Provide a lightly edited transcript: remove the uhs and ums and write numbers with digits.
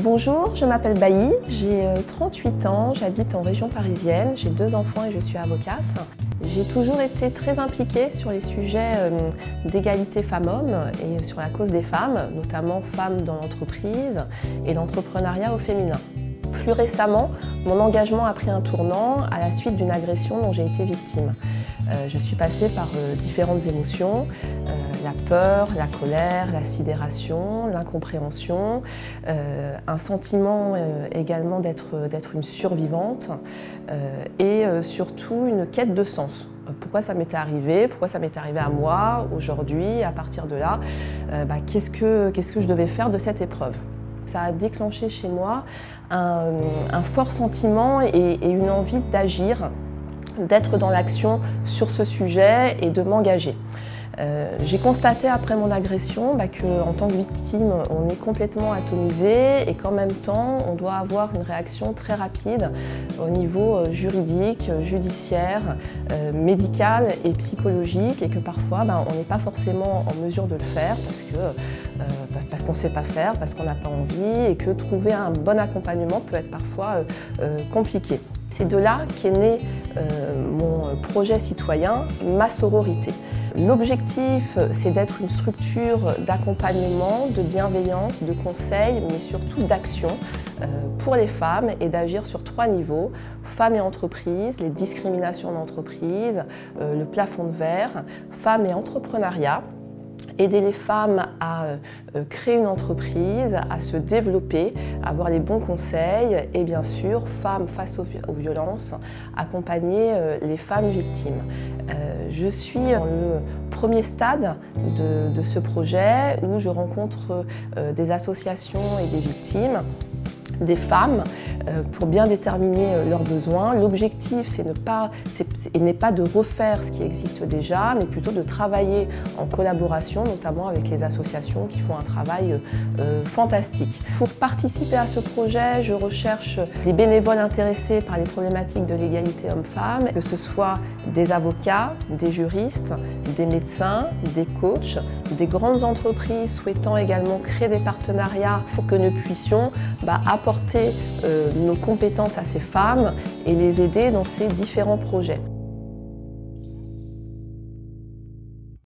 Bonjour, je m'appelle Bailly, j'ai 38 ans, j'habite en région parisienne, j'ai 2 enfants et je suis avocate. J'ai toujours été très impliquée sur les sujets d'égalité femmes-hommes et sur la cause des femmes, notamment femmes dans l'entreprise et l'entrepreneuriat au féminin. Plus récemment, mon engagement a pris un tournant à la suite d'une agression dont j'ai été victime. Je suis passée par différentes émotions, la peur, la colère, la sidération, l'incompréhension, un sentiment également d'être une survivante et surtout une quête de sens. Pourquoi ça m'était arrivé à moi aujourd'hui, à partir de là, qu'est-ce que je devais faire de cette épreuve? Ça a déclenché chez moi un fort sentiment et une envie d'agir, d'être dans l'action sur ce sujet et de m'engager. J'ai constaté après mon agression qu'en tant que victime, on est complètement atomisé et qu'en même temps, on doit avoir une réaction très rapide au niveau juridique, judiciaire, médical et psychologique et que parfois, on n'est pas forcément en mesure de le faire parce qu'on ne sait pas faire, parce qu'on n'a pas envie et que trouver un bon accompagnement peut être parfois compliqué. C'est de là qu'est né mon projet citoyen, ma sororité. L'objectif, c'est d'être une structure d'accompagnement, de bienveillance, de conseil, mais surtout d'action pour les femmes et d'agir sur 3 niveaux, femmes et entreprises, les discriminations en entreprise, le plafond de verre, femmes et entrepreneuriat. Aider les femmes à créer une entreprise, à se développer, à avoir les bons conseils et bien sûr, femmes face aux violences, accompagner les femmes victimes. Je suis dans le premier stade de ce projet où je rencontre des associations et des victimes, des femmes, pour bien déterminer leurs besoins. L'objectif n'est pas de refaire ce qui existe déjà, mais plutôt de travailler en collaboration, notamment avec les associations qui font un travail fantastique. Pour participer à ce projet, je recherche des bénévoles intéressés par les problématiques de l'égalité homme-femme, que ce soit des avocats, des juristes, des médecins, des coachs, des grandes entreprises souhaitant également créer des partenariats pour que nous puissions apporter nos compétences à ces femmes et les aider dans ces différents projets.